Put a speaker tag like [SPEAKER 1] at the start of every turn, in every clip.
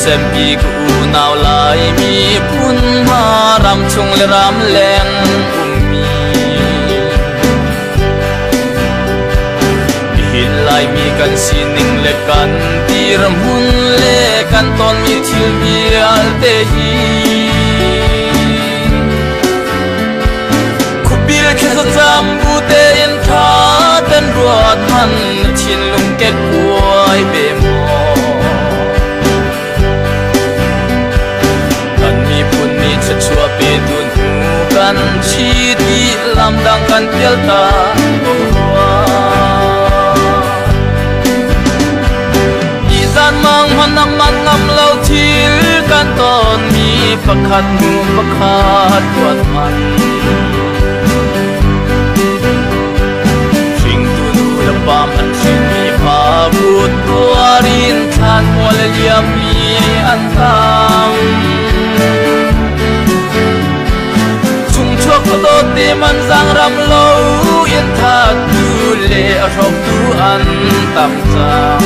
[SPEAKER 1] xem pi ku nào lại mi phun ma ram chung le ram leng mi hin lai mi kan sining le kan ti ram hun le kan ton mi thil mi al te hi khupil khe sa cham bu te in tha ten ruat man chin lung ket kuai be mo chua pe tun kan chi ti lam dang kan tel ta i zan mang manang man ngam lau thil kan ton mi pakhat nu pakhat wat man thing tu nu la pam an thing mi pa but tuarin than mol liam mi an tam có đôi tim anh giang ram lâu yên tha tu lệ rộng tu ăn tạm giang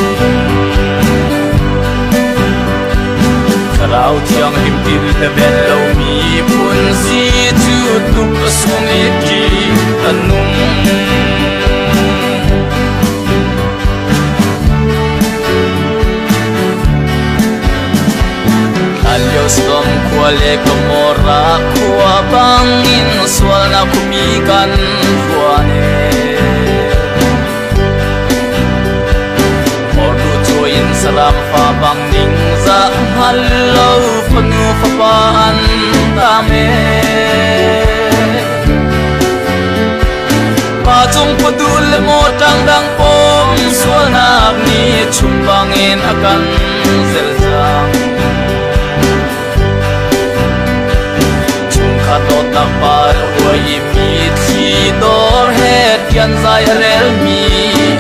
[SPEAKER 1] rau thiang him tin le ben lâu mi phun si chu tu có sung ít kỳ anung Stom kuale kamora kuwa bangin swal na kumikan kuane Ordu tuin salam fa bangning za hallo panu fa paan tame Pa chung padul mo tang dang pom swal na ni chumbangin akan zelzang to tapar oi mi thi dor het yan zai rel mi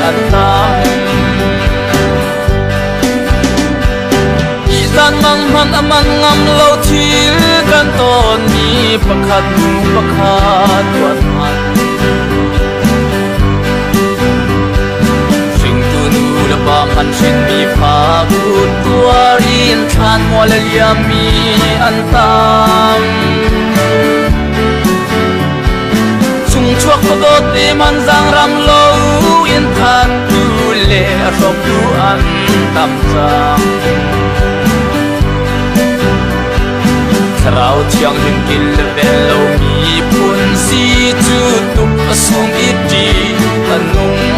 [SPEAKER 1] atam izan mang man aman ngam lo thil kan ton mi pakhat nu pakhat wat man sing tu nu la bam han shin mi pha gut tuarin than mol liam mi antam chuak có đôi tim anh giang ram lâu yên than tu lệ rộng tu ăn tạm giang rau thiang hình kinh về lâu mi phun si chu tục xuống ít đi anung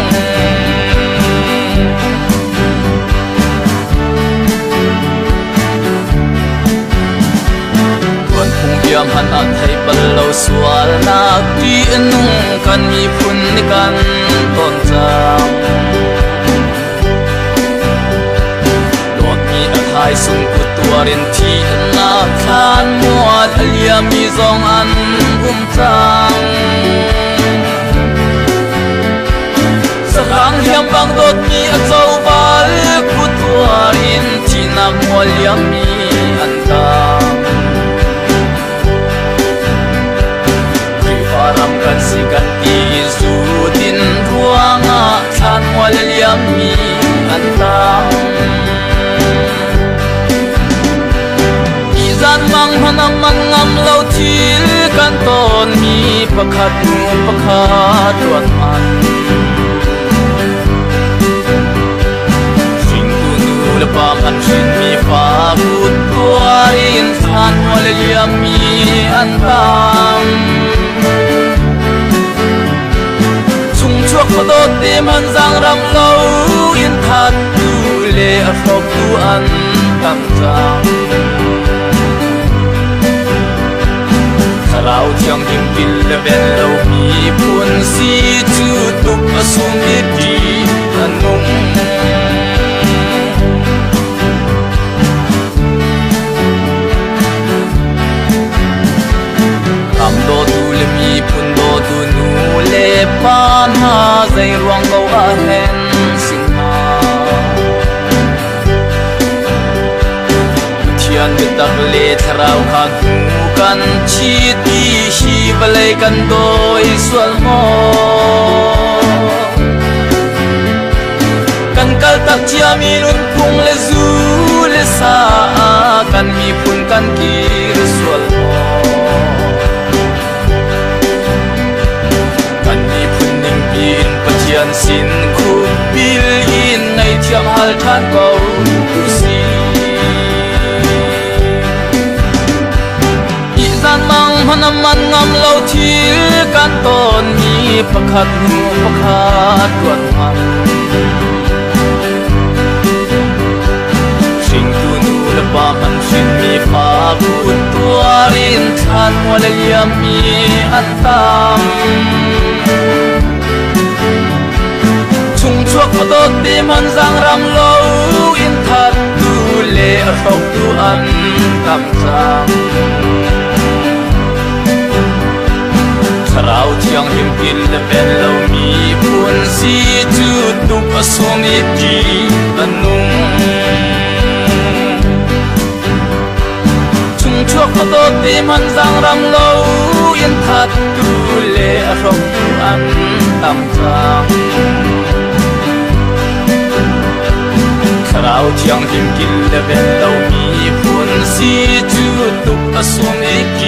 [SPEAKER 1] yam han at hay ballo swal na ti anung kan mi phun ni kan ton chang lot mi at hai sung ku tuarin thi na khan muat alia mi zong an chang sarang hiam bang dot mi at zau bal ku tuarin thi na mual yam mi an ta ram kan si kan ti zu din ruanga than wal liam mi an tam izan mang hanam man ngam lo thil kan ton mi pakhat nu pakhat wat man sing tu nu la pam an shin mi pa gut tuarin than wal liam mi an tam chuak có đôi tim anh giang ram lâu yên than tu lệ rộng tu ăn tạm giang rau thiang him tin le ben lâu mi phun si chu tục sung ít đi anung am do tu le mi phun do tu nu le pan ha dây ruang câu a hen sing ha thian mit tak le tharau khan kan chi ti hi balai kan doi swal mo kan kal tak chia mi lun phung le zu le sa กันมีพุ่นกันกีรส่วนกันมีพุ่นนิ่งปีนปะเทียนสินคูบิลอินในเทียมหัลทานเกาดูสีอีสานมังพนันมันงำเล่าทีกันตอนมีประคัดหูประคัดกวนมันสิ่งตูนูและบามันสิ่งมีฟ้าพูดตัวรินทันวัลยามีอันตามชุ่งชั่วขดดดีมันสังรำโลอินทัดดูเล่รบดูอันกำจังเราเที่ยงหิมกินและเป็นเรามีพุ่นสีจุดตุกสวมีดีอันนุ่งชุ่งชั่วขดดดีมันสังรำโลอินทัดดูเล่รบดูอันกำจังเราเที่ยงหิมกินและเป็นเรามีพุ่นสีจุดตุกสวมีดี